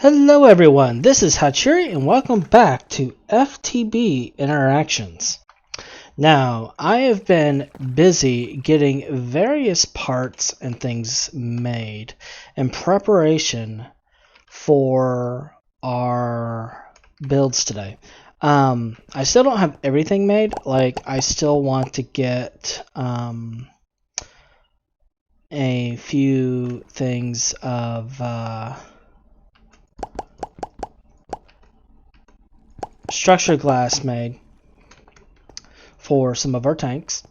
Hello everyone, this is Hachiri and welcome back to FTB Interactions. Now, I have been busy getting various parts and things made in preparation for our builds today. I still don't have everything made. Like, I still want to get a few things of structured glass made for some of our tanks,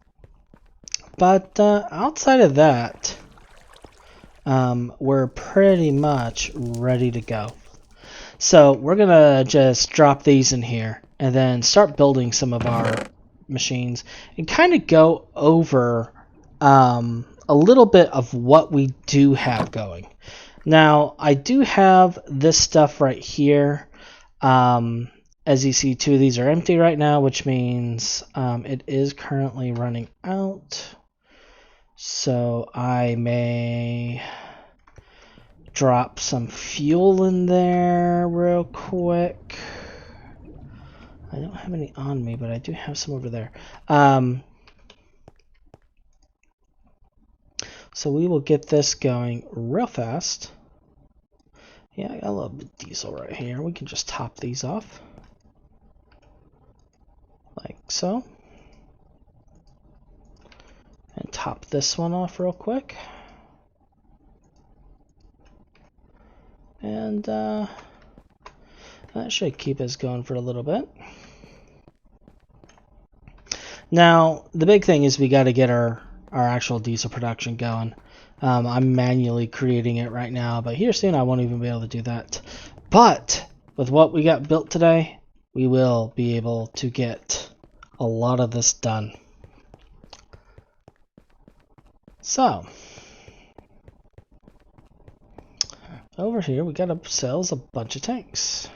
but outside of that, we're pretty much ready to go. So we're gonna just drop these in here and then start building some of our machines and kind of go over a little bit of what we do have going. Now, I do have this stuff right here. As you see, two of these are empty right now, which means it is currently running out. So I may drop some fuel in there real quick. I don't have any on me, but I do have some over there. So we will get this going real fast. Yeah, I got a little bit of diesel right here. We can just top these off. Like so. And top this one off real quick. And that should keep us going for a little bit. Now, the big thing is we got to get our actual diesel production going. I'm manually creating it right now, but here soon I won't even be able to do that. But with what we got built today, we will be able to get a lot of this done. So, over here we got ourselves a bunch of tanks.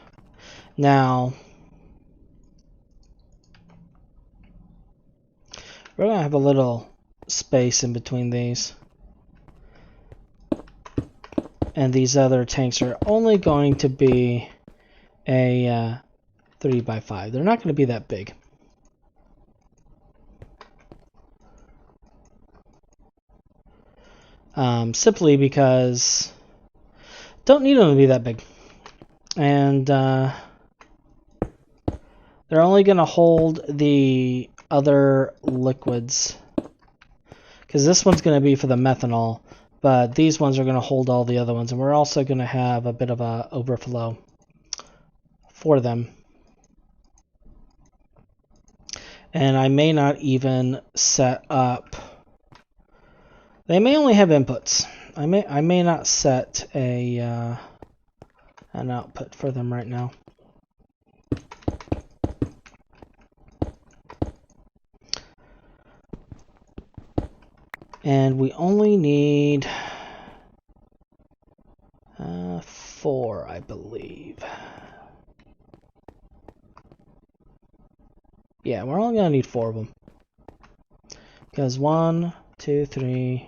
Now, we're going to have a little space in between these. And these other tanks are only going to be a 3x5. They're not going to be that big. Simply because don't need them to be that big. And they're only going to hold the other liquids. Because this one's going to be for the methanol. But these ones are going to hold all the other ones. And we're also going to have a bit of a overflow for them. And I may not even set up... They may only have inputs. I may not set an output for them right now. And we only need 4, I believe. Yeah, we're only gonna need 4 of them. Because 1, 2, 3,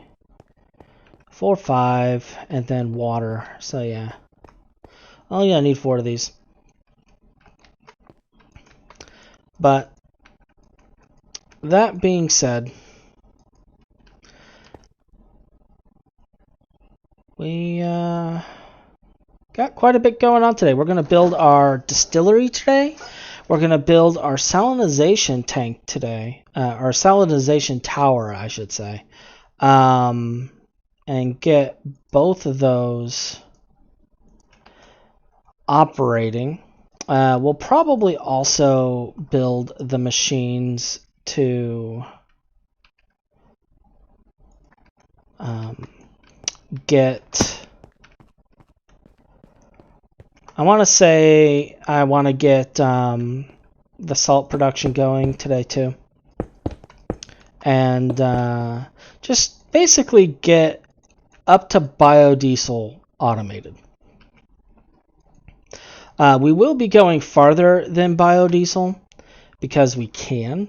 4, 5, and then water. So yeah, only gonna need 4 of these. But that being said, we got quite a bit going on today. We're going to build our distillery today. We're going to build our salinization tank today. Our salinization tower, I should say. And get both of those operating. We'll probably also build the machines to get... I want to get the salt production going today too. And just basically get up to biodiesel automated. We will be going farther than biodiesel because we can.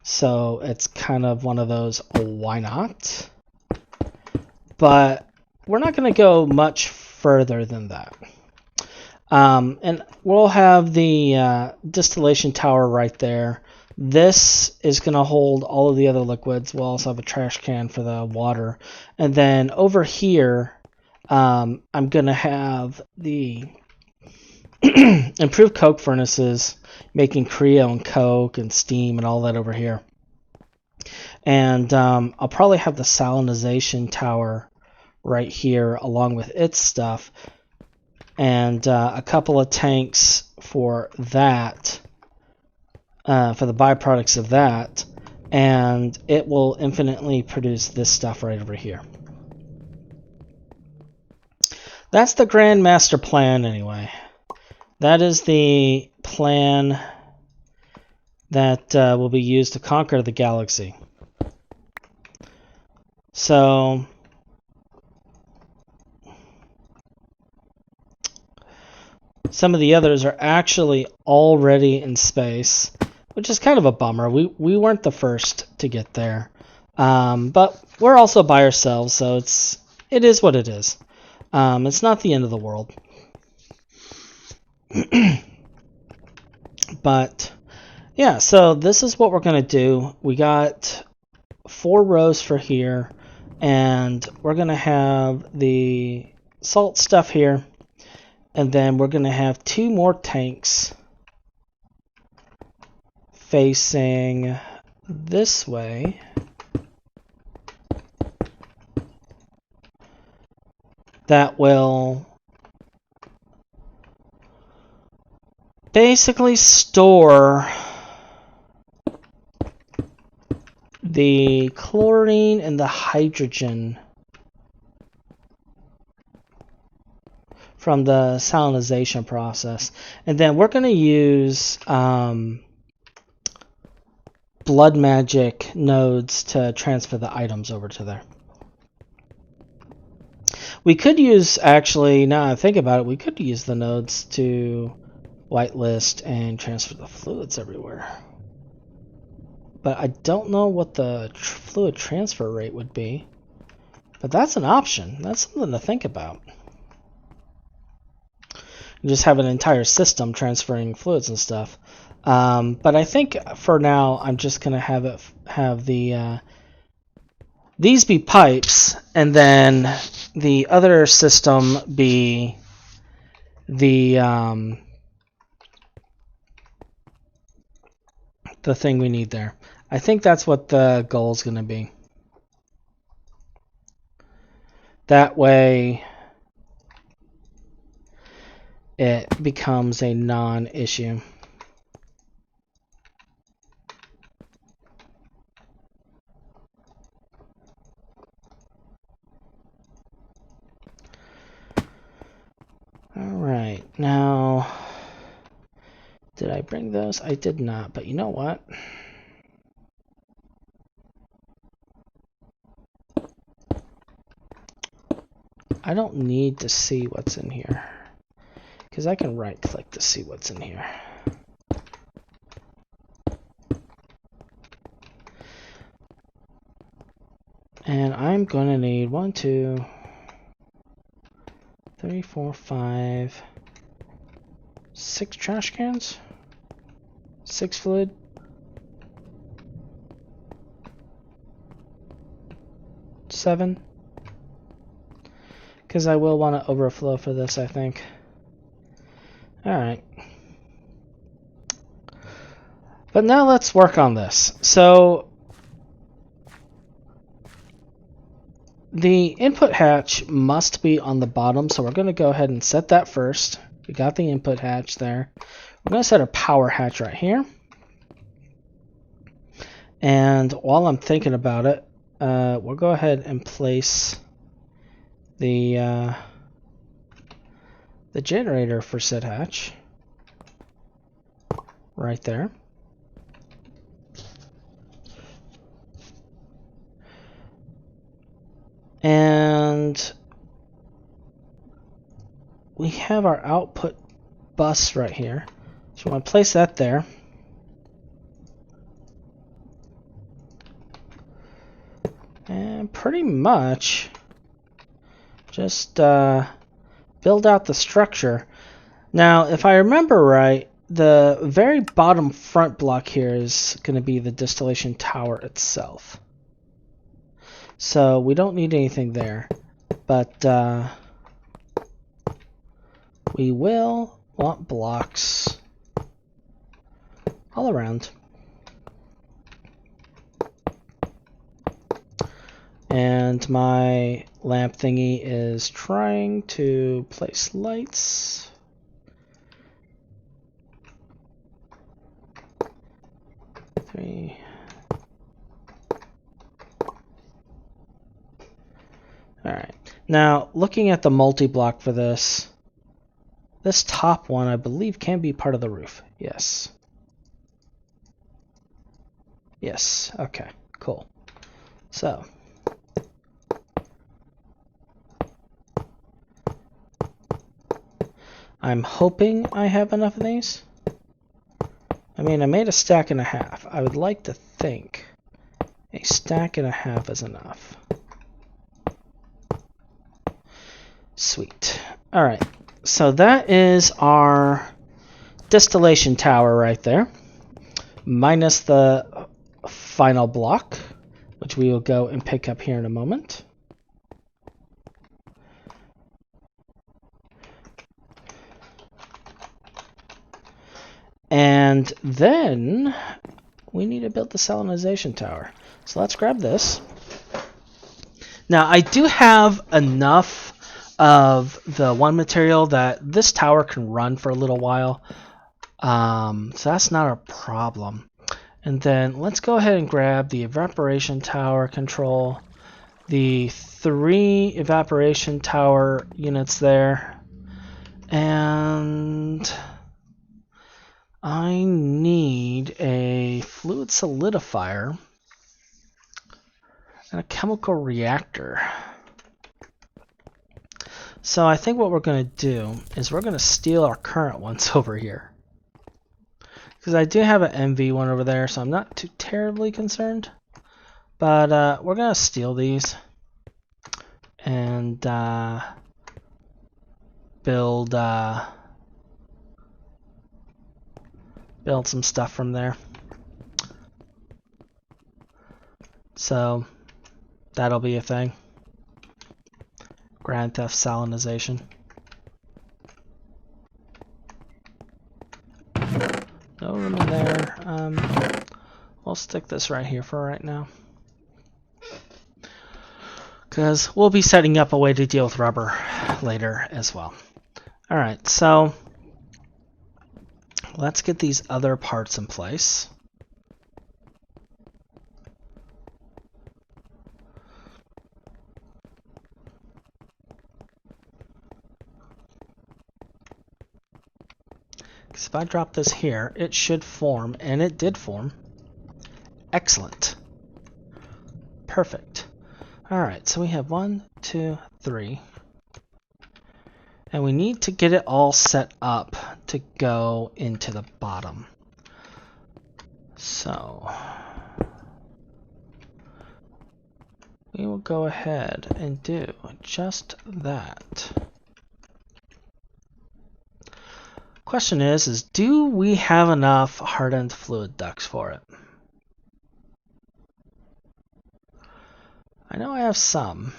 So it's kind of one of those, why not? But we're not going to go much further than that. And we'll have the distillation tower right there. This is going to hold all of the other liquids. We'll also have a trash can for the water. And then over here, I'm going to have the improved coke furnaces, making Creo and coke and steam and all that over here. And I'll probably have the salinization tower right here along with its stuff. And a couple of tanks for that. For the byproducts of that, and it will infinitely produce this stuff right over here. That's the grand master plan anyway. That is the plan that will be used to conquer the galaxy. So some of the others are actually already in space, which is kind of a bummer. We weren't the first to get there, but we're also by ourselves, so it is what it is. It's not the end of the world. But yeah, so this is what we're gonna do. We got 4 rows for here, and we're gonna have the salt stuff here, and then we're gonna have 2 more tanks facing this way. That will basically store the chlorine and the hydrogen from the salinization process. And then we're going to use blood magic nodes to transfer the items over to there. We could use, actually, now I think about it, we could use the nodes to whitelist and transfer the fluids everywhere. But I don't know what the fluid transfer rate would be. But that's an option. That's something to think about. You just have an entire system transferring fluids and stuff. But I think for now I'm just gonna have the these be pipes, and then the other system be the thing we need there. I think that's what the goal is going to be. That way it becomes a non-issue. Alright, now, did I bring those? I did not, but you know what? I don't need to see what's in here, because I can right-click to see what's in here. And I'm going to need 1, 2, 3, 4, 5, 6 trash cans, 6 fluid, 7, because I will want to overflow for this, I think. Alright. But now let's work on this. So the input hatch must be on the bottom, so we're going to go ahead and set that first. We got the input hatch there. We're going to set our power hatch right here. And while I'm thinking about it, we'll go ahead and place the generator for set hatch right there. And we have our output bus right here. So we want to place that there. And pretty much just build out the structure. Now, if I remember right, the very bottom front block here is going to be the distillation tower itself. So we don't need anything there, but we will want blocks all around. And my lamp thingy is trying to place lights. Three. Alright. Now, looking at the multi-block for this top one, I believe, can be part of the roof. Yes. Yes. Okay. Cool. So. I'm hoping I have enough of these. I mean, I made a stack and a half. I would like to think a stack and a half is enough. Sweet. Alright, so that is our distillation tower right there, minus the final block, which we will go and pick up here in a moment. And then we need to build the salinization tower. So let's grab this. Now, I do have enough of the one material that this tower can run for a little while. So that's not a problem. And then let's go ahead and grab the evaporation tower control, the 3 evaporation tower units there, and I need a fluid solidifier and a chemical reactor. So I think what we're going to do is we're going to steal our current ones over here. Because I do have an MV one over there, so I'm not too terribly concerned. But we're going to steal these and build some stuff from there. So that'll be a thing. Grand Theft salinization. No room in there. We'll stick this right here for right now, because we'll be setting up a way to deal with rubber later as well. Alright, so let's get these other parts in place. Because if I drop this here, it should form, and it did form. Excellent. Perfect. Alright, so we have 1, 2, 3. And we need to get it all set up to go into the bottom. So we will go ahead and do just that. Question is do we have enough hardened fluid ducts for it? I know I have some,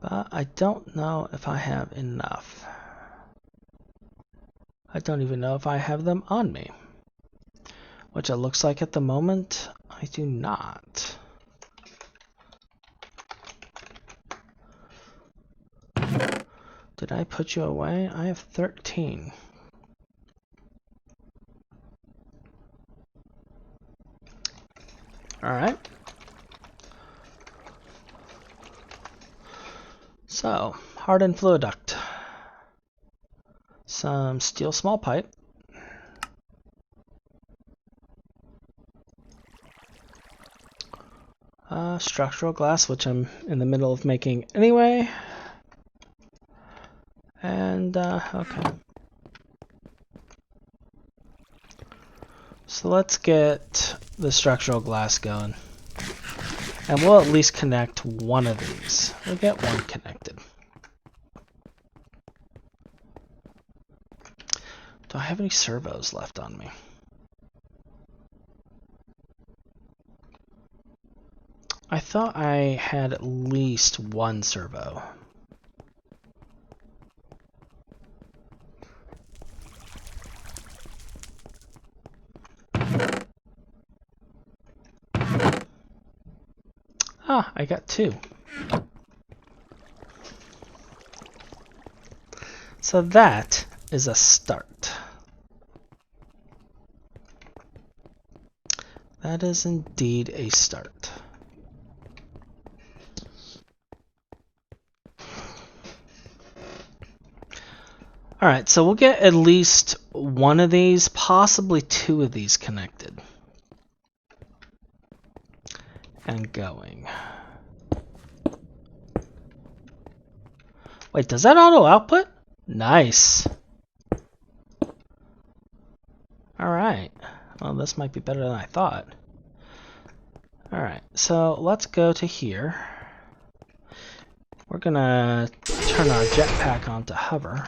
but I don't know if I have enough. I don't even know if I have them on me, which it looks like at the moment I do not. Did I put you away? I have 13. Alright. So, hardened fluid duct. Some steel small pipe. Structural glass, which I'm in the middle of making anyway. And, okay. So let's get the structural glass going. And we'll at least connect one of these. We'll get one connected. Do I have any servos left on me? I thought I had at least one servo. Ah, I got two. So that is a start. That is indeed a start. Alright, so we'll get at least one of these, possibly two of these connected. And going. Wait, does that auto output? Nice. Alright. Well, this might be better than I thought. Alright, so let's go to here. We're gonna turn our jetpack on to hover.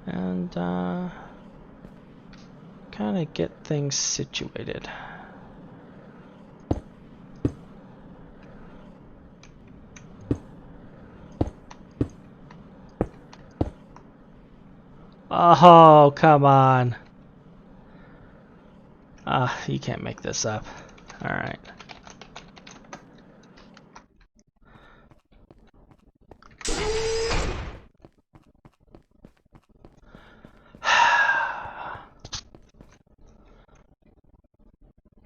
And kind of get things situated. Oh, come on. You can't make this up. Alright.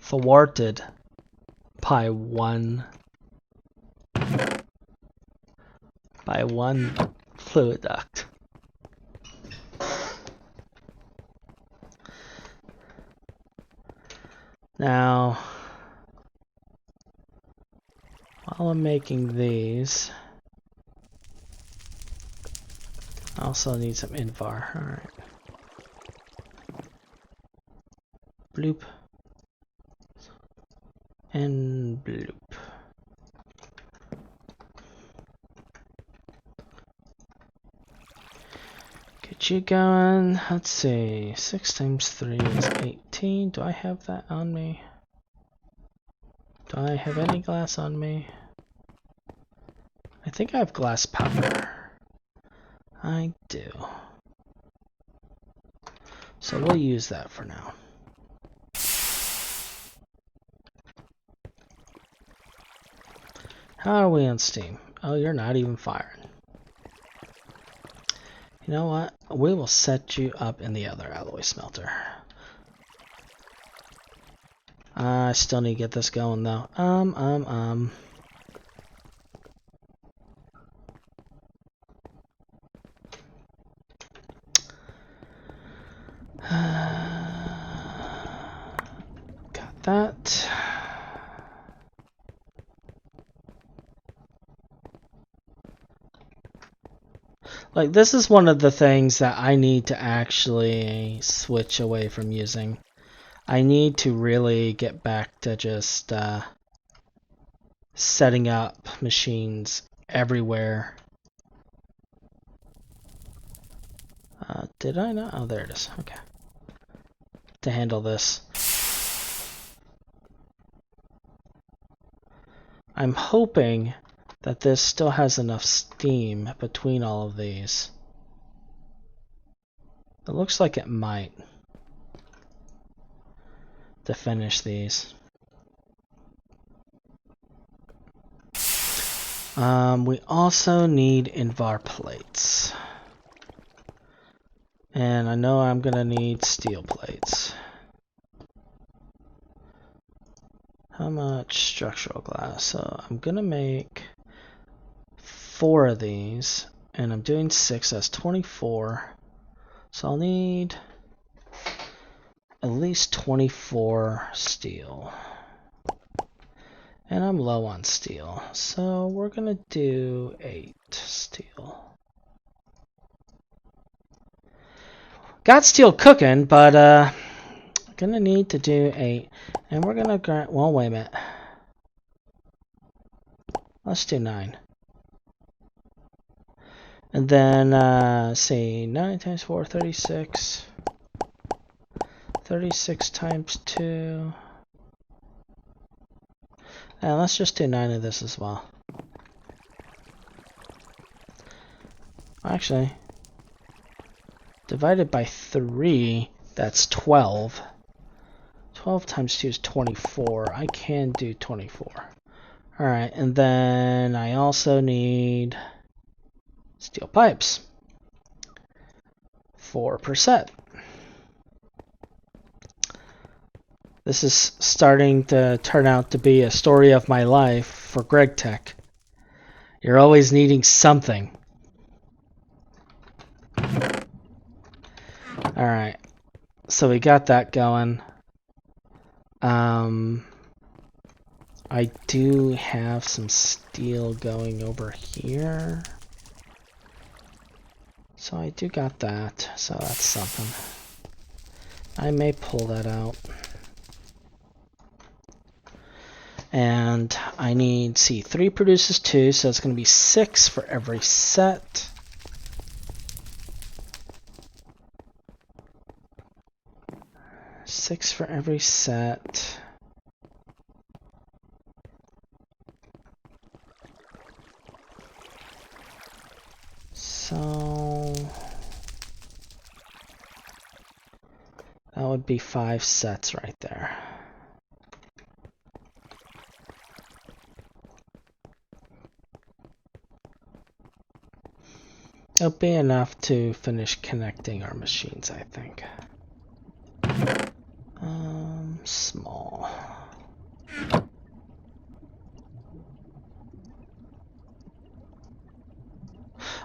Thwarted by one fluid duct. Now, while I'm making these, I also need some invar. Alright. Bloop. And bloop. Get you going. Let's see. 6 times 3 is 18. Do I have that on me? Do I have any glass on me? I think I have glass powder. I do. So we'll use that for now. How are we on Steam? Oh, you're not even firing. You know what? We will set you up in the other alloy smelter. I still need to get this going though. Got that. Like, this is one of the things that I need to actually switch away from using. I need to really get back to just setting up machines everywhere. Did I not? Oh, there it is. Okay. To handle this. I'm hoping that this still has enough steam between all of these. It looks like it might. To finish these. We also need invar plates. And I know I'm gonna need steel plates. How much structural glass? So I'm gonna make 4 of these, and I'm doing 6, that's 24. So I'll need at least 24 steel. And I'm low on steel, so we're gonna do 8 steel. Got steel cooking, but I gonna need to do 8, and we're gonna grant. Well, wait a minute. Let's do 9. And then, see, 9 times 4, 36. 36 times 2. And let's just do 9 of this as well. Actually, divided by 3, that's 12. 12 times 2 is 24. I can do 24. Alright, and then I also need steel pipes. 4%. This is starting to turn out to be a story of my life for Greg Tech. You're always needing something. Alright, so we got that going. I do have some steel going over here. So I do got that, so that's something. I may pull that out. And I need, see, 3 produces 2, so it's going to be 6 for every set. Six for every set. So that would be 5 sets right there. It'll be enough to finish connecting our machines, I think. Small.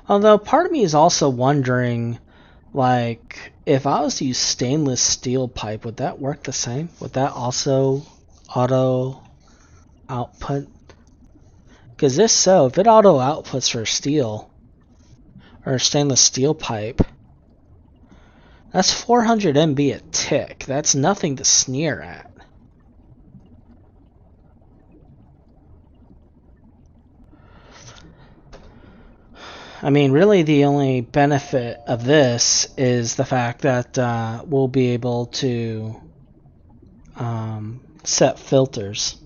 Although part of me is also wondering, like, if I was to use stainless steel pipe, would that work the same? Would that also auto output? Because if so, if it auto outputs for steel, or stainless steel pipe, that's 400 MB a tick. That's nothing to sneer at. I mean, really the only benefit of this is the fact that we'll be able to set filters.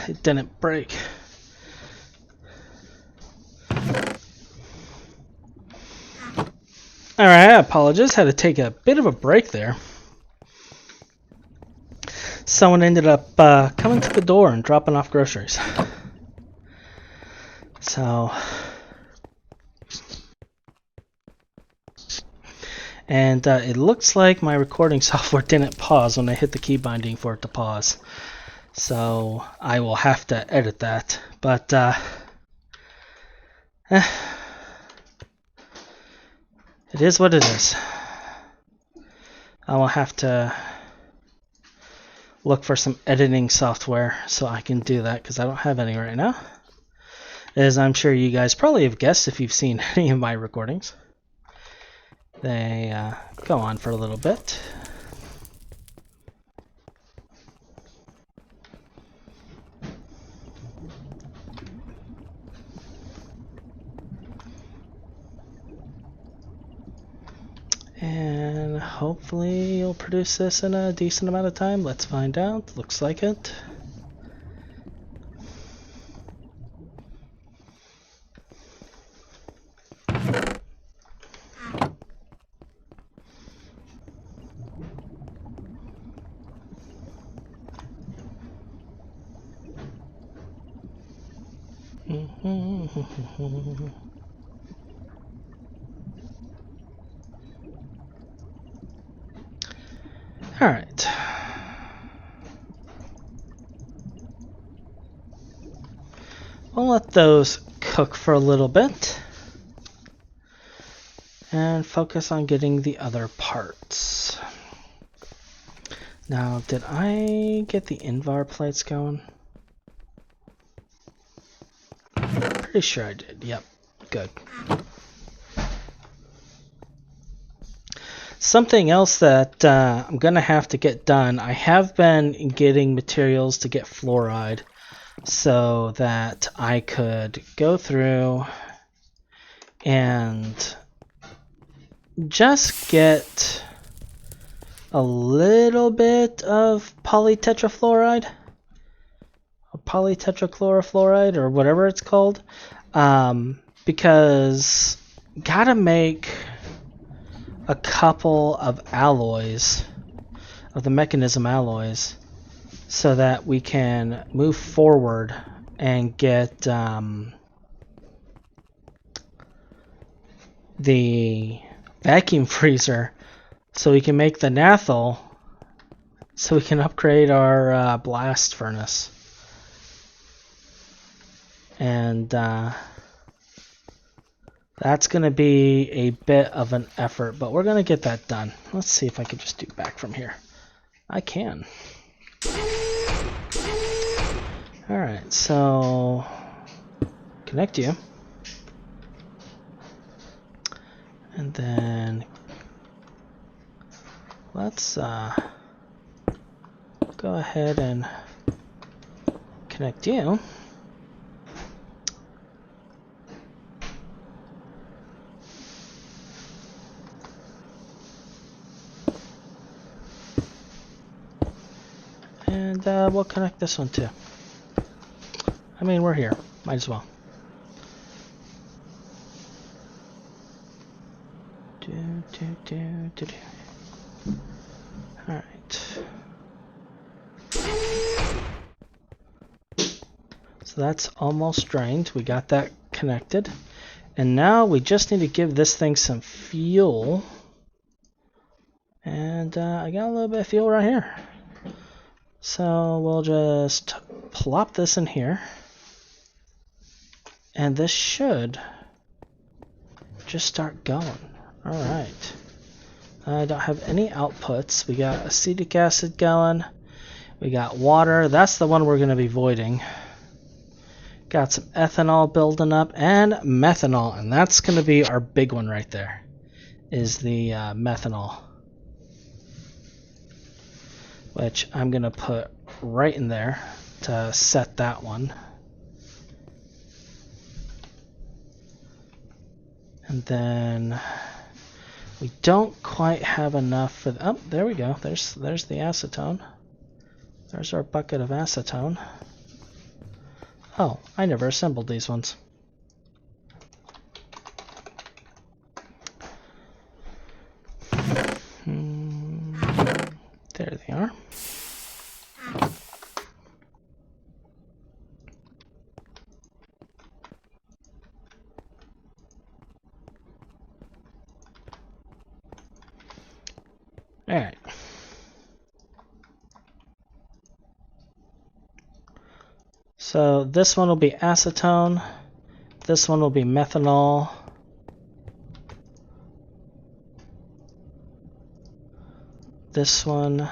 it didn't break. Alright, I apologize. Had to take a bit of a break there. Someone ended up coming to the door and dropping off groceries. So... And it looks like my recording software didn't pause when I hit the key binding for it to pause. So I will have to edit that. But it is what it is. I will have to look for some editing software so I can do that, because I don't have any right now. As I'm sure you guys probably have guessed if you've seen any of my recordings. They go on for a little bit. And hopefully you'll produce this in a decent amount of time. Let's find out. Looks like it. All right. We'll let those cook for a little bit and focus on getting the other parts. Now, did I get the Invar plates going? Pretty sure I did. Yep, good. Something else that I'm going to have to get done, I have been getting materials to get fluoride so that I could go through and just get a little bit of polytetrafluoride, or polytetrachlorofluoride, or whatever it's called, because gotta make a couple of alloys, of the mechanism alloys, so that we can move forward and get the vacuum freezer, so we can make the naphthol, so we can upgrade our blast furnace. And that's going to be a bit of an effort, but we're going to get that done. Let's see if I can just do back from here. I can. Alright, so connect you. And then let's go ahead and connect you. And we'll connect this one too. I mean, we're here. Might as well. Alright. So that's almost drained. We got that connected. And now we just need to give this thing some fuel. And I got a little bit of fuel right here. So we'll just plop this in here. And this should just start going. Alright. I don't have any outputs. We got acetic acid going. We got water. That's the one we're going to be voiding. Got some ethanol building up and methanol. And that's going to be our big one right there. Is the methanol. Which I'm going to put right in there to set that one. And then we don't quite have enough for the, oh, there we go. There's the acetone. There's our bucket of acetone. Oh, I never assembled these ones. There they are. All right. So this one will be acetone. This one will be methanol. This one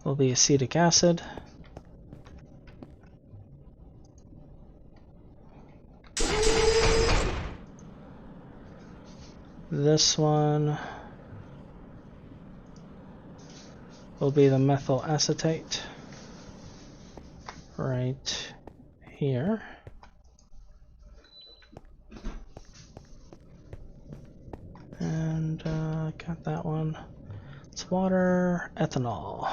will be acetic acid. This one will be the methyl acetate right here. And got that one. It's water, ethanol.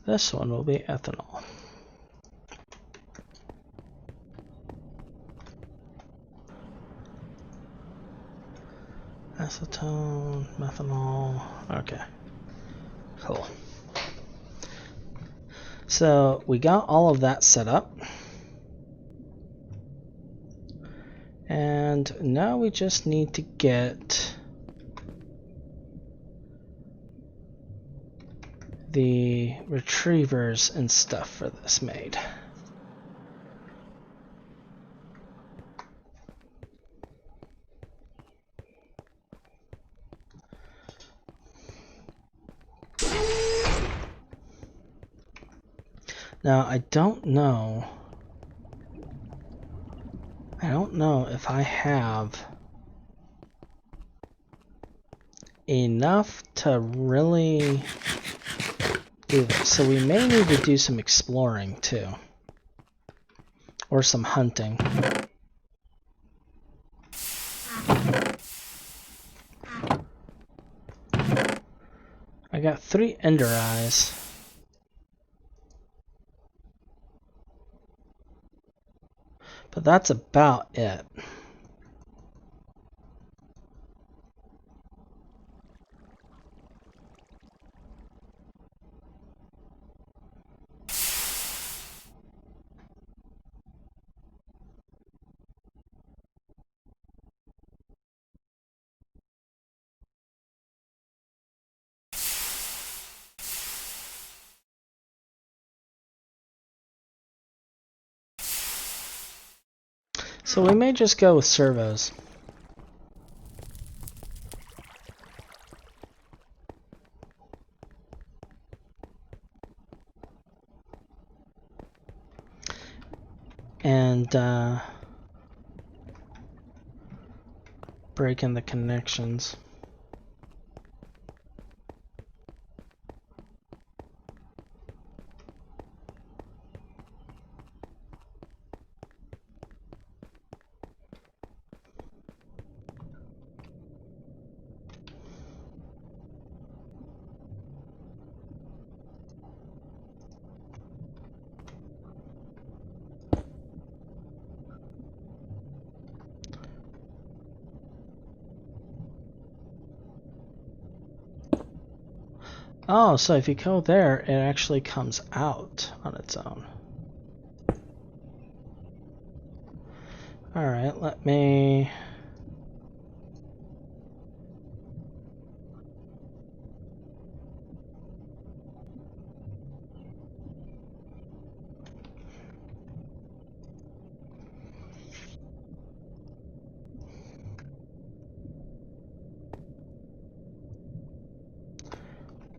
This one will be ethanol. Acetone, methanol. Okay, cool. So we got all of that set up. And now we just need to get the retrievers and stuff for this made. Now I don't know if I have enough to really do this. So we may need to do some exploring too. Or some hunting. I got 3 ender eyes. But that's about it. So we may just go with servos. And break in the connections. Oh, so if you go there, it actually comes out on its own. Alright, let me...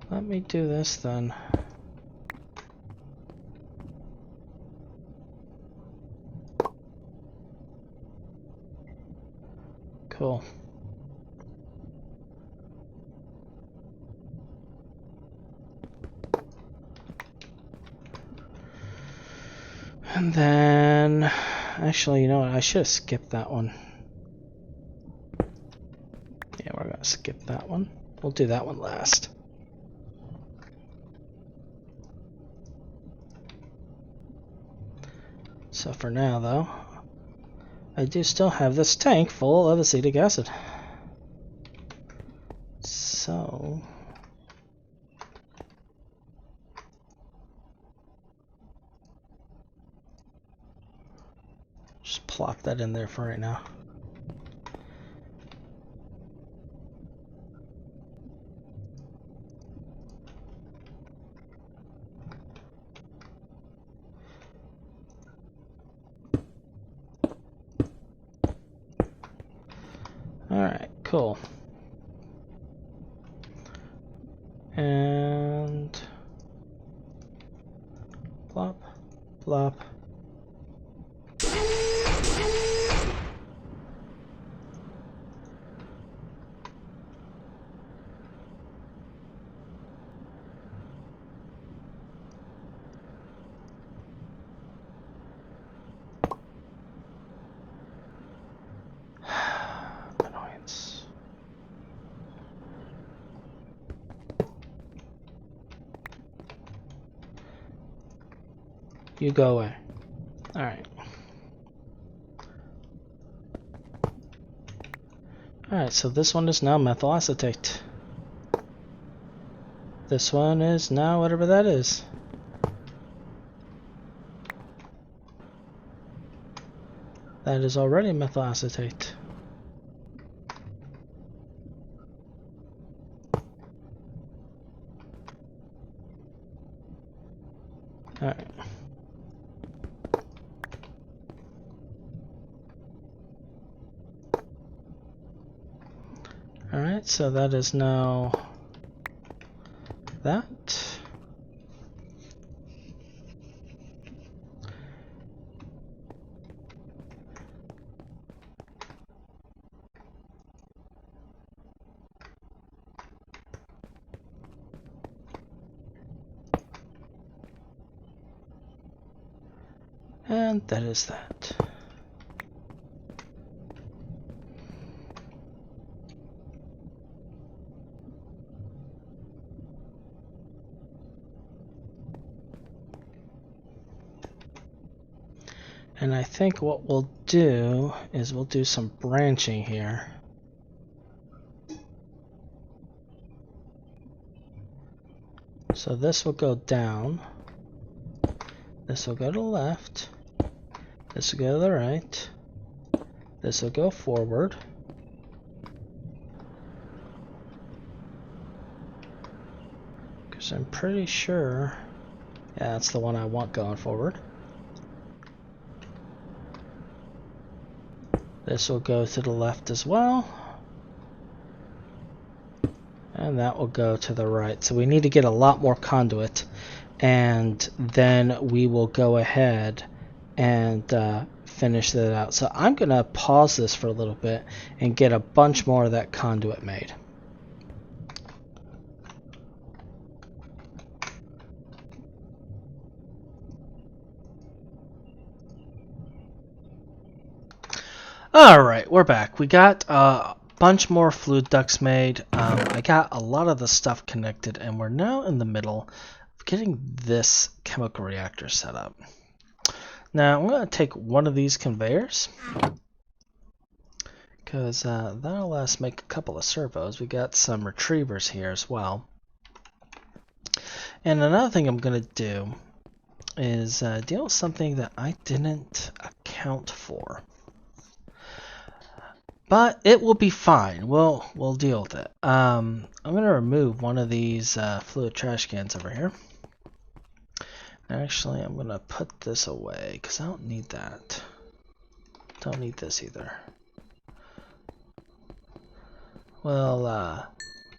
Let me do this then. Cool. And then, actually, you know what? I should have skipped that one. we're going to skip that one. We'll do that one last. So for now, though, I do still have this tank full of acetic acid. So just plop that in there for right now. Alright, cool. And plop, plop. Annoyance. You go away. Alright. Alright, so this one is now methyl acetate. This one is now whatever that is. That is already methyl acetate. Alright. Alright, so that is now that. And that is that. And I think what we'll do is we'll do some branching here. So this will go down. This will go to the left. This will go to the right. This will go forward. Because I'm pretty sure, yeah, that's the one I want going forward. This will go to the left as well. And that will go to the right. So we need to get a lot more conduit. And then we will go ahead and finish that out. So I'm going to pause this for a little bit and get a bunch more of that conduit made. Alright, we're back. We got a bunch more fluid ducts made. I got a lot of the stuff connected, and we're now in the middle of getting this chemical reactor set up. Now, I'm going to take one of these conveyors, because that'll let us make a couple of servos. We got some retrievers here as well. And another thing I'm going to do is deal with something that I didn't account for. But it will be fine. We'll deal with it. I'm going to remove one of these fluid trash cans over here. Actually, I'm going to put this away because I don't need that. Don't need this either. We'll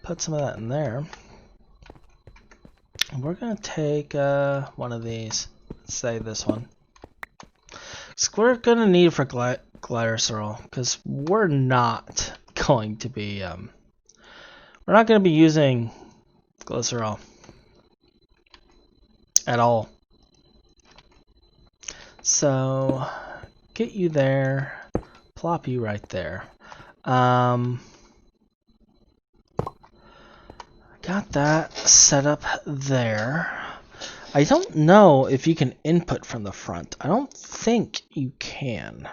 put some of that in there. And we're going to take one of these. Let's say this one. So we're going to need for glycerol, because we're not going to be using glycerol at all. So get you there, plop you right there. got that set up there. I don't know if you can input from the front. I don't think you can.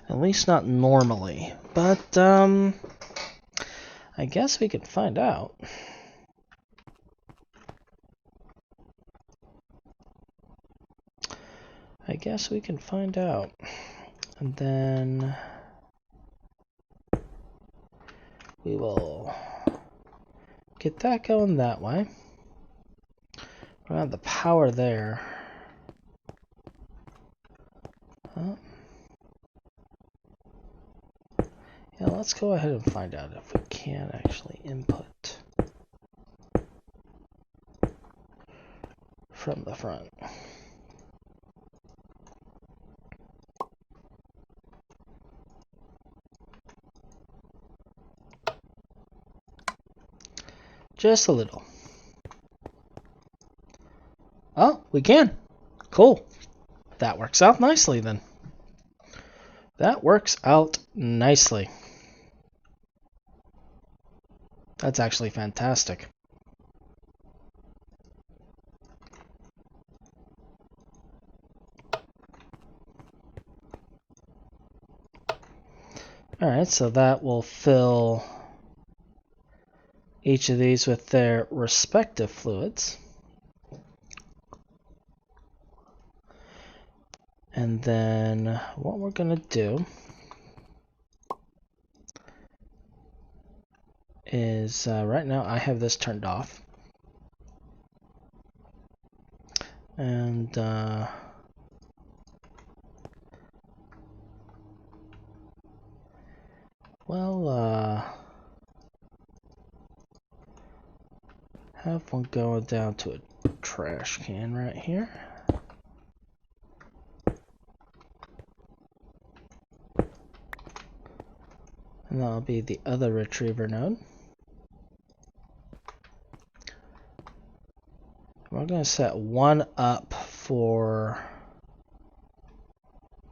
At least not normally. But, I guess we could find out. I guess we can find out. And then we will get that going that way. We'll have the power there. Oh. Yeah, let's go ahead and find out if we can actually input from the front. Just a little. Oh, we can. Cool. That works out nicely then. That works out nicely. That's actually fantastic. Alright, so that will fill each of these with their respective fluids. And then what we're going to do is, right now I have this turned off. And have one going down to a trash can right here. And that'll be the other retriever node. We're going to set one up for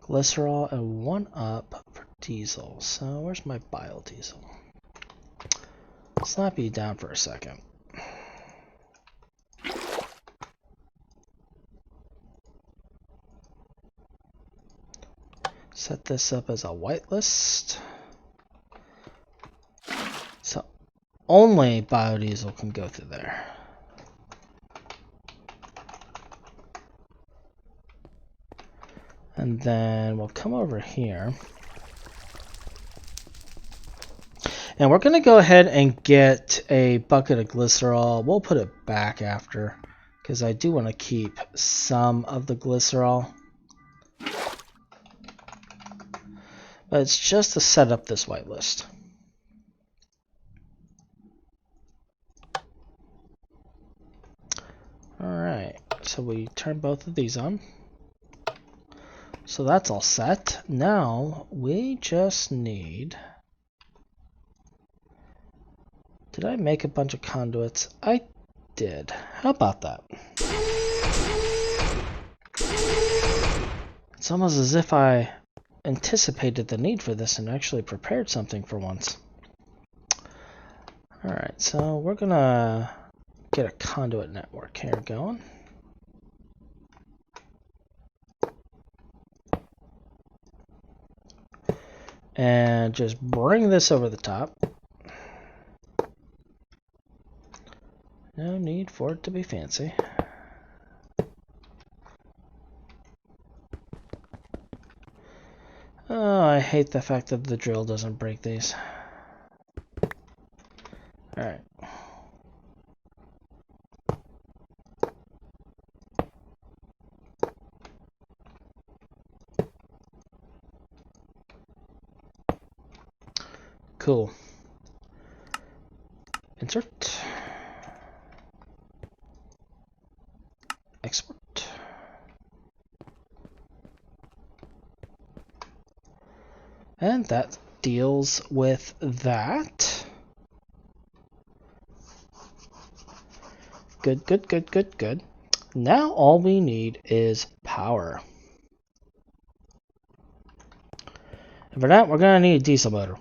glycerol and one up for diesel. So where's my biodiesel? Slap you down for a second. Set this up as a whitelist. So only biodiesel can go through there. And then we'll come over here. And we're going to go ahead and get a bucket of glycerol. We'll put it back after, because I do want to keep some of the glycerol. But it's just to set up this whitelist. Alright, so we turn both of these on. So that's all set. Now we just need... Did I make a bunch of conduits? I did. How about that? It's almost as if I anticipated the need for this and actually prepared something for once. Alright, so we're gonna get a conduit network here going. And just bring this over the top. No need for it to be fancy. Oh, I hate the fact that the drill doesn't break these. Alright. Cool. Insert. Export. And that deals with that. Good, good, good, good, good. Now all we need is power. And for that, we're going to need a diesel motor.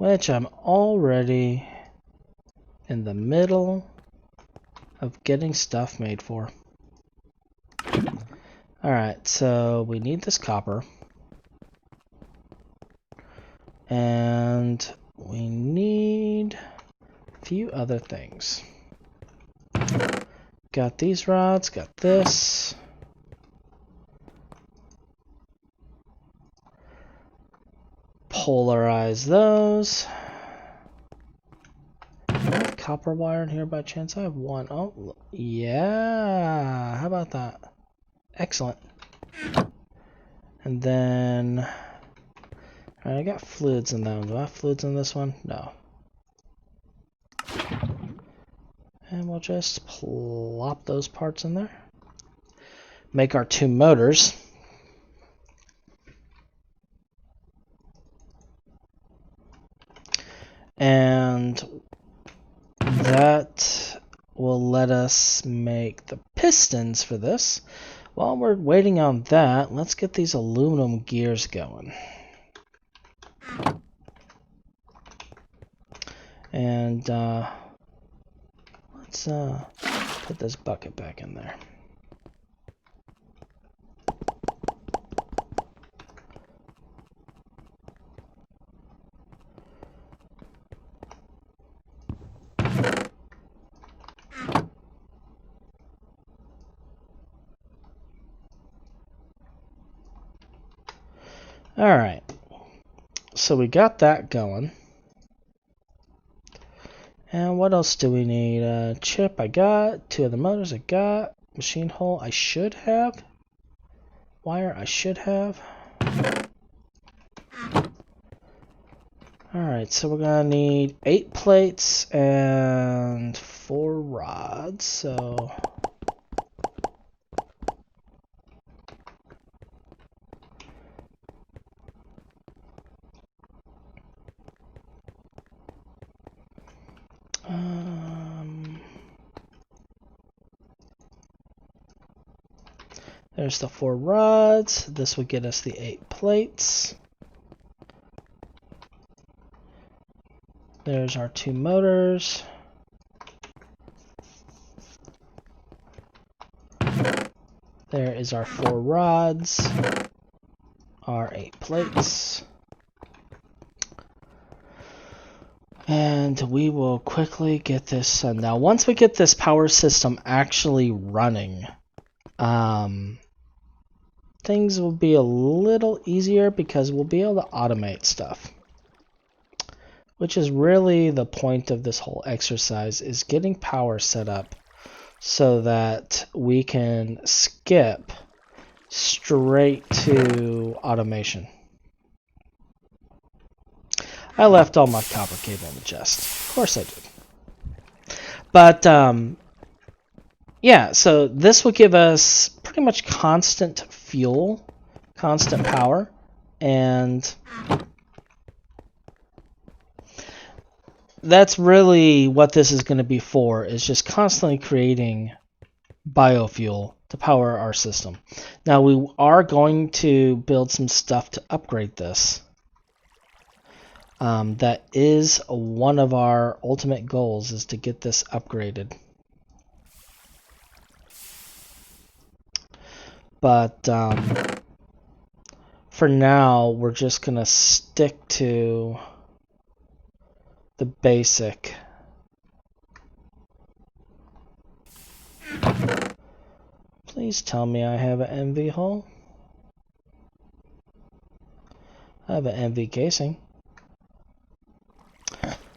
which I'm already in the middle of getting stuff made for. Alright, so we need this copper. And we need a few other things. Got these rods, got this. Polarize those. Do I have copper wire in here by chance? I have one. Oh, yeah. How about that? Excellent. And then I got fluids in that one. Do I have fluids in this one? No. And we'll just plop those parts in there. Make our 2 motors. And that will let us make the pistons for this. While we're waiting on that, let's get these aluminum gears going. And let's put this bucket back in there. Alright, so we got that going. And what else do we need? Chip I got, 2 of the motors I got, machine hull I should have, wire I should have. Alright, so we're gonna need 8 plates and 4 rods, so there's the 4 rods. This would get us the 8 plates. There's our 2 motors. There is our 4 rods. Our 8 plates. And we will quickly get this done. Now, once we get this power system actually running, things will be a little easier because we'll be able to automate stuff. Which is really the point of this whole exercise, is getting power set up so that we can skip straight to automation. I left all my copper cable in the chest. Of course I did. But, yeah, so this will give us pretty much constant fuel, constant power, and that's really what this is going to be for, is just constantly creating biofuel to power our system. Now, we are going to build some stuff to upgrade this. That is one of our ultimate goals, is to get this upgraded. But for now, we're just going to stick to the basic. Please tell me I have an MV hull. I have an MV casing.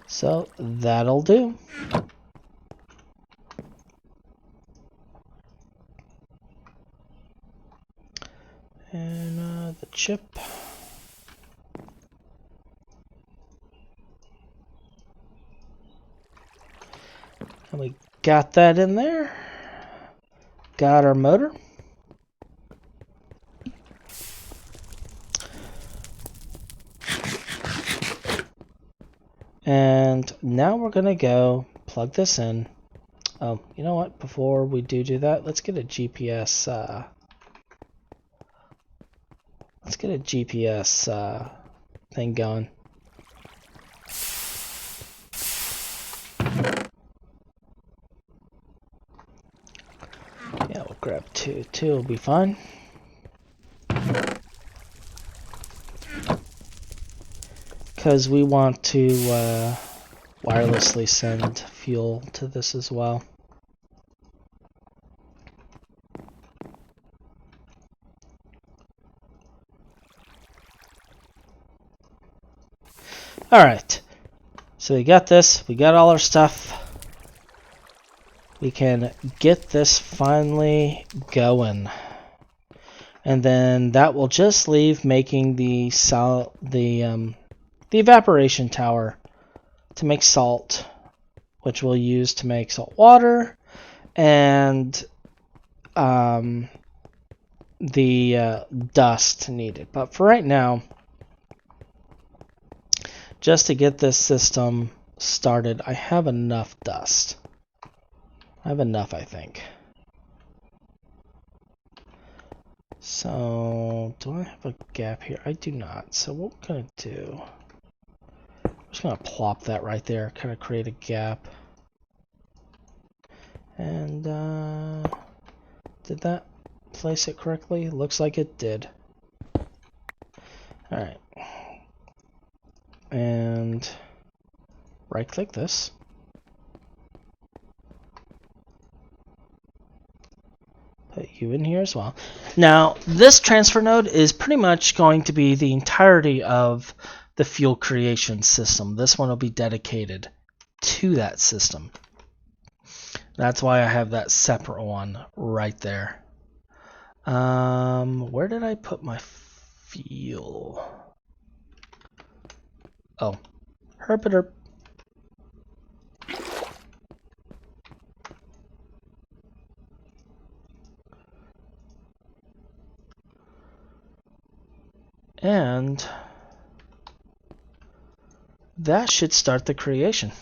So that'll do. And the chip. And we got that in there. Got our motor. And now we're going to go plug this in. Oh, you know what? Before we do that, let's get a GPS. Let's get a GPS thing going. grab two. Two will be fine. Because we want to wirelessly send fuel to this as well. Alright, so we got this, we got all our stuff. We can get this finally going. And then that will just leave making the evaporation tower to make salt, which we'll use to make salt water, and the dust needed. But for right now, just to get this system started, I have enough dust. I have enough, I think. So, do I have a gap here? I do not. So what we're going to do, I'm just going to plop that right there, kind of create a gap. And, did that place it correctly? Looks like it did. Alright. And right click this. Put you in here as well. Now, this transfer node is pretty much going to be the entirety of the fuel creation system. This one will be dedicated to that system. That's why I have that separate one right there. Where did I put my fuel? Oh, herpiter. And that should start the creation.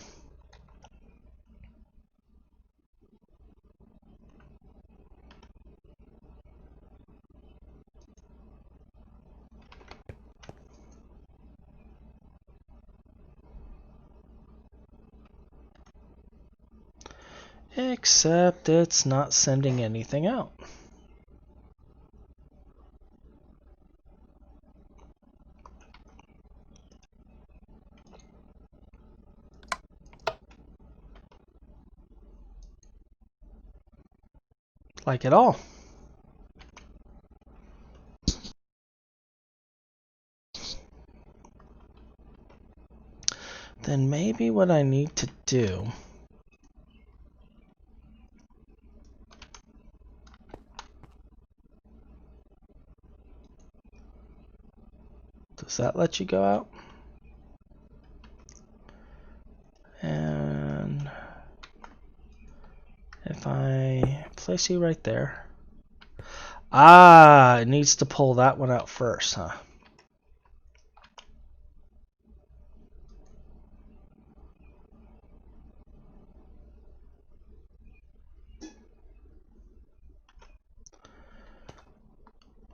Except it's not sending anything out. Like at all. Then maybe what I need to do does that let you go out? And if I place you right there. Ah, it needs to pull that one out first, huh?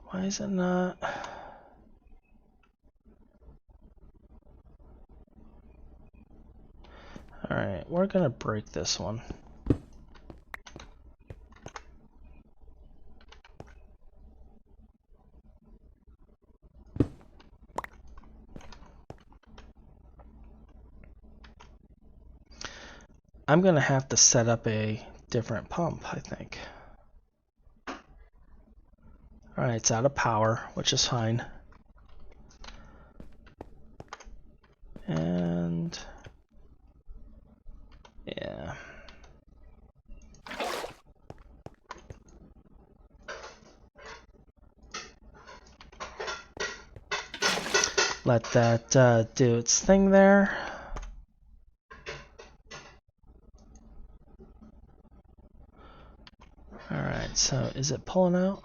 Why is it not? Alright, we're gonna break this one. I'm gonna have to set up a different pump, I think. Alright, it's out of power, which is fine. And yeah. Let that do its thing there. Alright, so is it pulling out?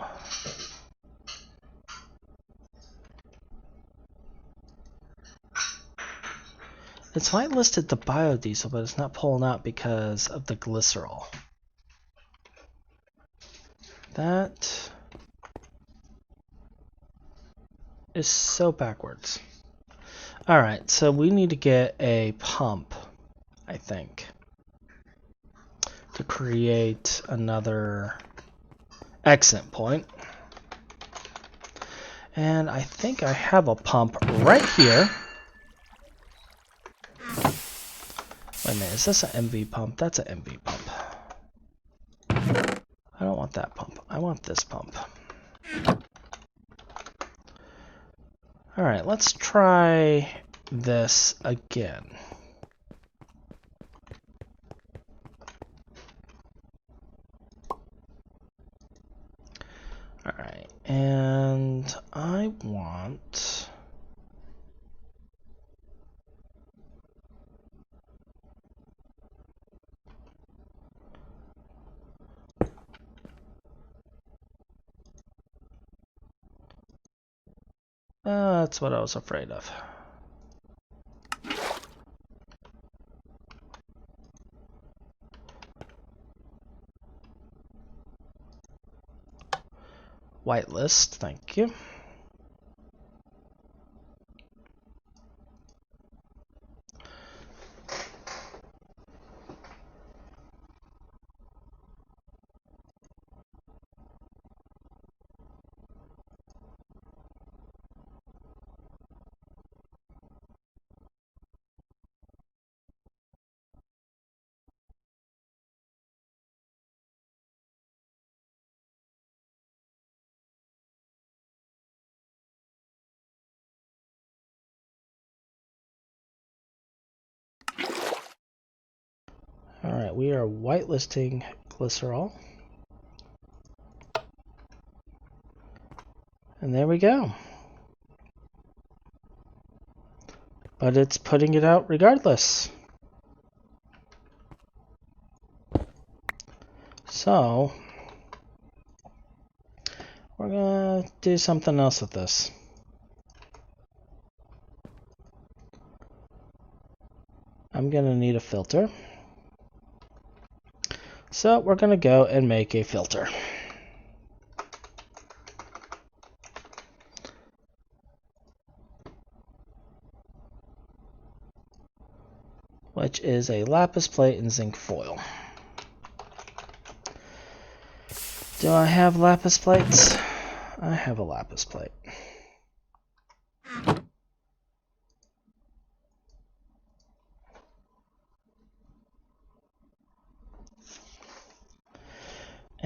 It's whitelisted the biodiesel, but it's not pulling out because of the glycerol. That is so backwards. Alright, so we need to get a pump, I think, to create another exit point. And I think I have a pump right here. Wait a minute, is this an MV pump? That's an MV pump. I don't want that pump. I want this pump. Alright, let's try this again. Alright, and I want... that's what I was afraid of. Whitelist, thank you. Alright, we are whitelisting glycerol. And there we go. But it's putting it out regardless. So, we're gonna do something else with this. I'm gonna need a filter. So we're gonna go and make a filter. Which is a lapis plate and zinc foil. Do I have lapis plates? I have a lapis plate.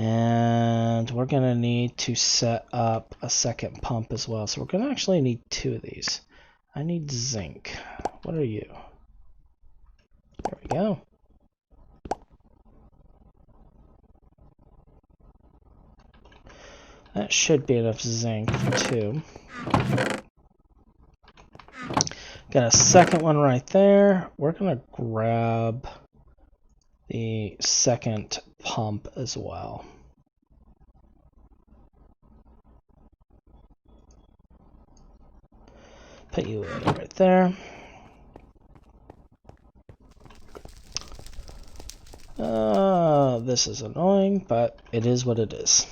And we're going to need to set up a second pump as well. So we're going to actually need two of these. I need zinc. What are you? There we go. That should be enough zinc for two. Got a second one right there. We're going to grab the second pump as well. Put you right there. This is annoying, but it is what it is.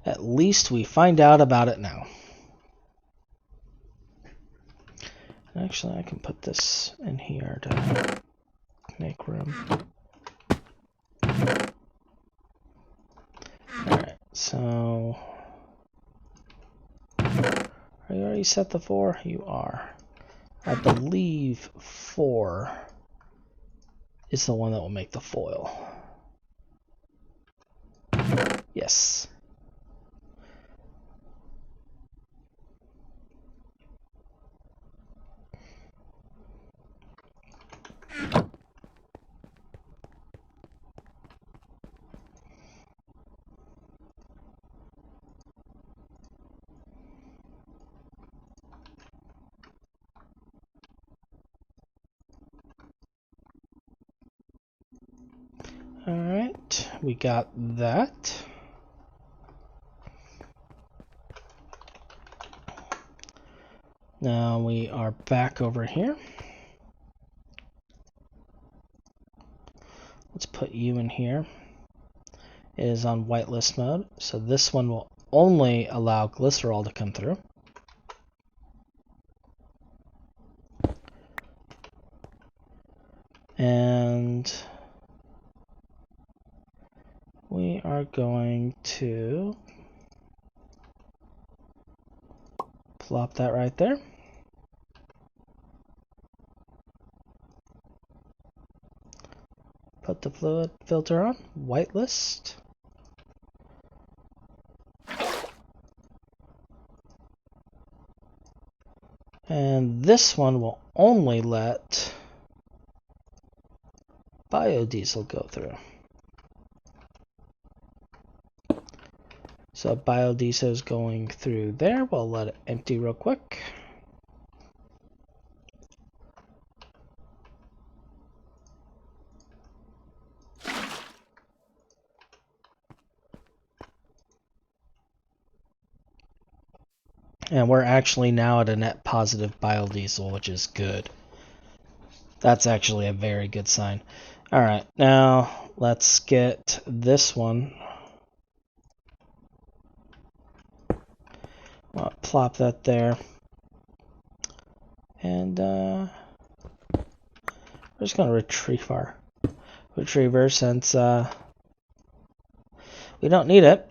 At least we find out about it now. Actually, I can put this in here to make room. Alright, so... Are you already set the 4? You are. I believe 4 is the one that will make the foil. Yes. Alright, we got that. Now we are back over here. Let's put you in here. It is on whitelist mode, so this one will only allow glycerol to come through. And are going to plop that right there. Put the fluid filter on, whitelist. And this one will only let biodiesel go through. So biodiesel is going through there. We'll let it empty real quick. And we're actually now at a net positive biodiesel, which is good. That's actually a very good sign. Alright, now let's get this one. I'll plop that there. And we're just going to retrieve our retriever since we don't need it.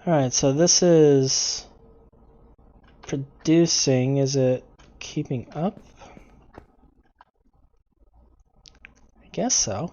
Alright, so this is producing. Is it keeping up? I guess so.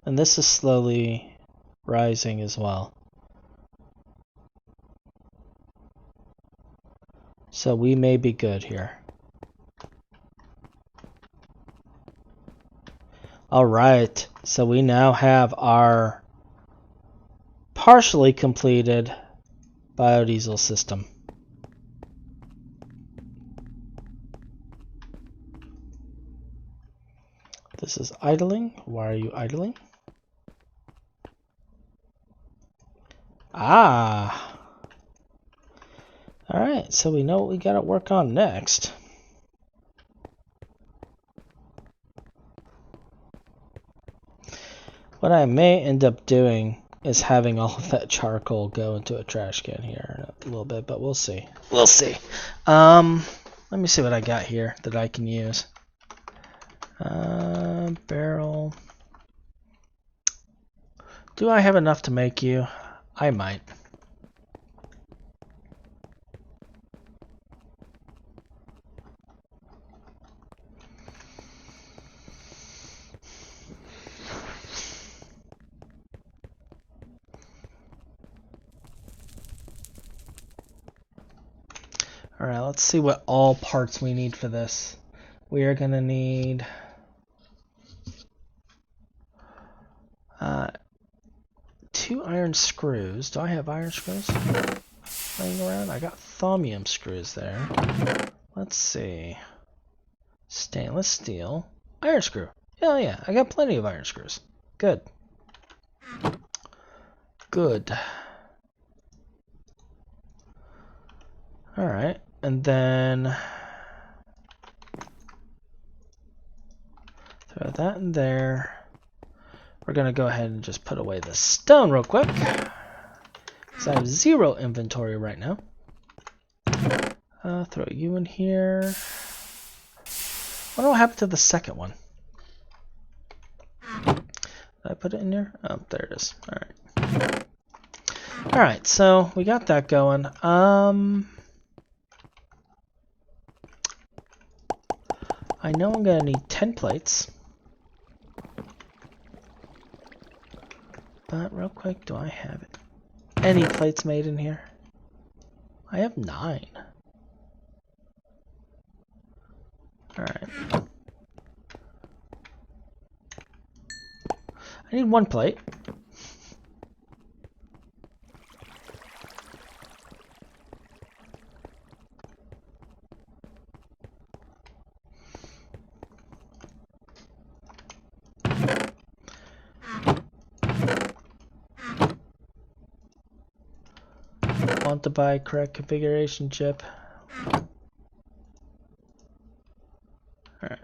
And this is slowly rising as well. So we may be good here. Alright, so we now have our partially completed biodiesel system. This is idling. Why are you idling? Ah! Alright, so we know what we gotta work on next. What I may end up doing is having all of that charcoal go into a trash can here in a little bit, but we'll see. We'll see. Let me see what I got here that I can use. Barrel. Do I have enough to make you? I might. Alright, let's see what all parts we need for this. We are going to need 2 iron screws. Do I have iron screws laying around? I got thaumium screws there. Let's see. Stainless steel. Iron screw. Yeah, yeah, I got plenty of iron screws. Good. Good. Alright, and then throw that in there. We're going to go ahead and just put away the stone real quick, because I have 0 inventory right now. Throw you in here. What happened to the second one? Did I put it in here? Oh, there it is. Alright. Alright, so we got that going. I know I'm going to need 10 plates. But real quick, do I have any plates made in here? I have 9. Alright. I need one plate. Want to buy correct configuration chip. Alright.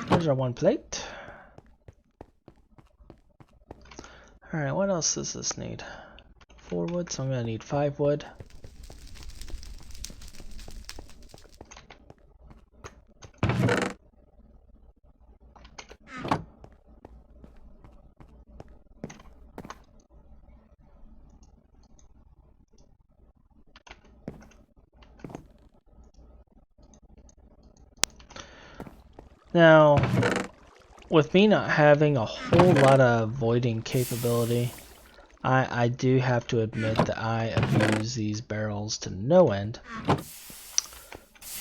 There's our one plate. Alright, what else does this need? 4 wood, so I'm gonna need 5 wood. Now, with me not having a whole lot of voiding capability, I do have to admit that I abuse these barrels to no end.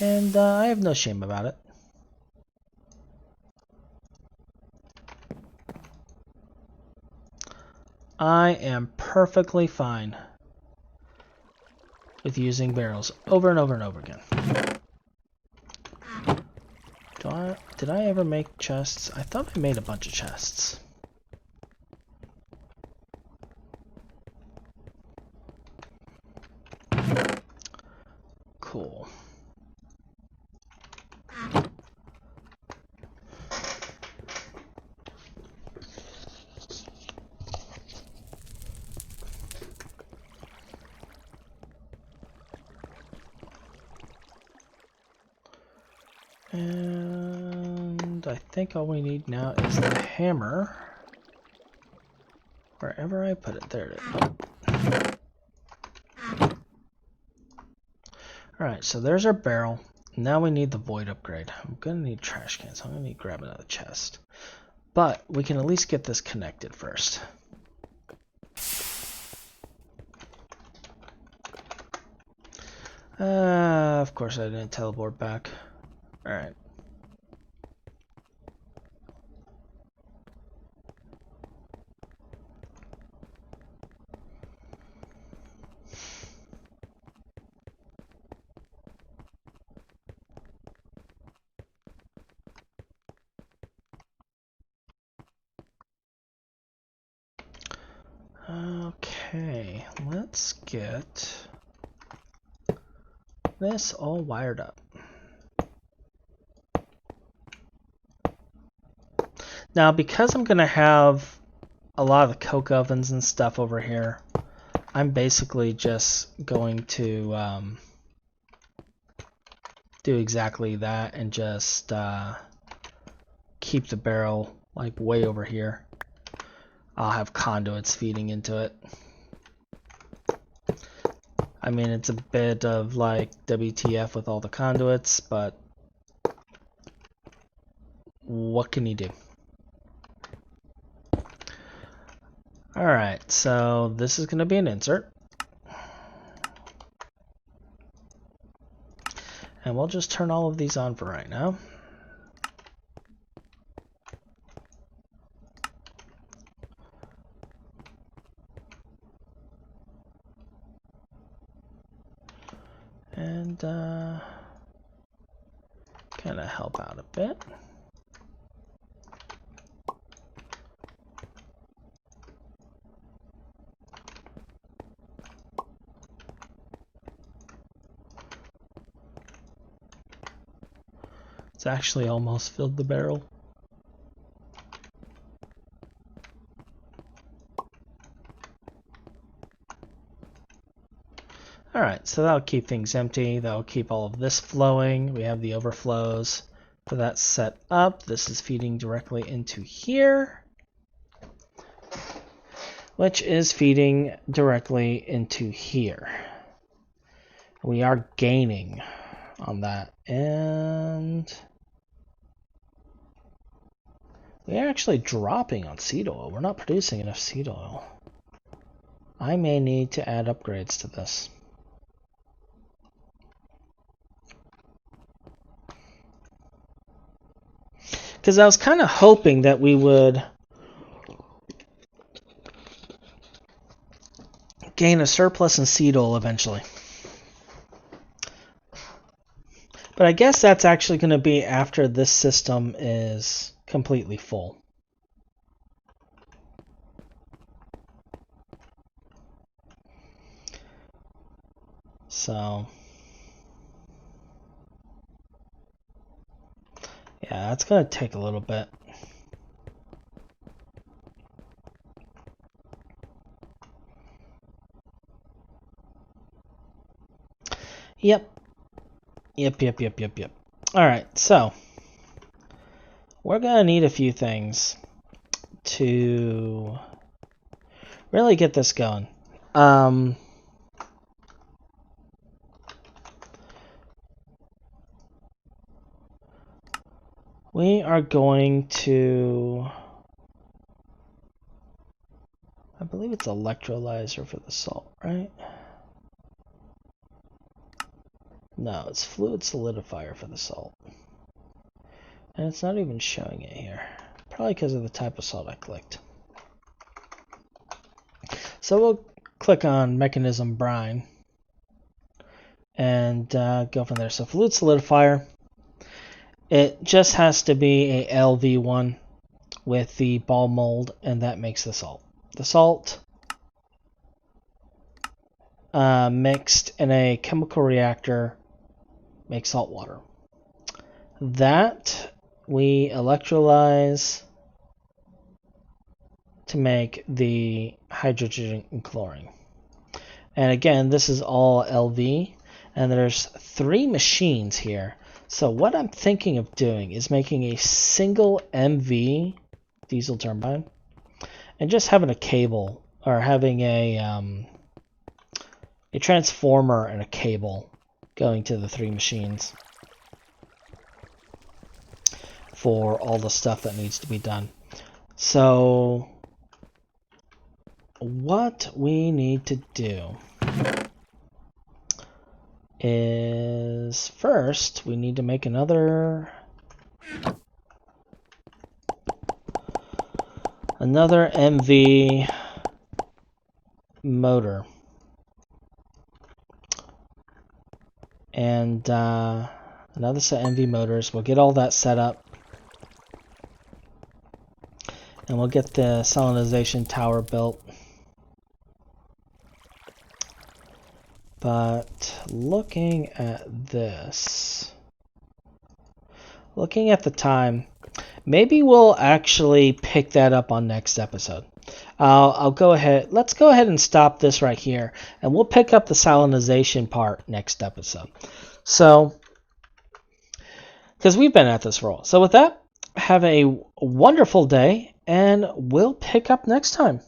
And I have no shame about it. I am perfectly fine with using barrels over and over and over again. Did I ever make chests? I thought I made a bunch of chests. Cool. And I think all we need now is the hammer. Wherever I put it, there it is. Alright, so there's our barrel. Now we need the void upgrade. I'm gonna need trash cans, so I'm gonna need to grab another chest. But we can at least get this connected first. Of course I didn't teleport back. Alright. Okay, let's get this all wired up. Now, because I'm going to have a lot of the coke ovens and stuff over here, I'm basically just going to do exactly that and just keep the barrel like way over here. I'll have conduits feeding into it. I mean, it's a bit of like WTF with all the conduits, but what can you do? Alright, so this is going to be an insert. And we'll just turn all of these on for right now. And kind of help out a bit. It's actually almost filled the barrel. Alright, so that'll keep things empty. That'll keep all of this flowing. We have the overflows for that set up. This is feeding directly into here, which is feeding directly into here. We are gaining on that, and we're actually dropping on seed oil. We're not producing enough seed oil. I may need to add upgrades to this. Because I was kind of hoping that we would gain a surplus in seed oil eventually. But I guess that's actually going to be after this system is completely full. So, yeah, that's going to take a little bit. Yep. Alright, so we're going to need a few things to really get this going. We are going to, I believe it's electrolyzer for the salt, right? No, it's fluid solidifier for the salt. And it's not even showing it here. Probably because of the type of salt I clicked. So we'll click on mechanism brine and go from there. So fluid solidifier, it just has to be a LV1 with the ball mold, and that makes the salt. The salt mixed in a chemical reactor makes salt water. That we electrolyze to make the hydrogen and chlorine. And again, this is all LV, and there's 3 machines here. So what I'm thinking of doing is making a single MV diesel turbine and just having a cable, or having a transformer and a cable going to the 3 machines for all the stuff that needs to be done. So what we need to do is first we need to make another MV motor, and another set of MV motors. We'll get all that set up, and we'll get the salinization tower built. But looking at this, looking at the time, maybe we'll actually pick that up on next episode. I'll go ahead. Let's go ahead and stop this right here, and we'll pick up the salinization part next episode. So, because we've been at this for a while. So with that, have a wonderful day, and we'll pick up next time.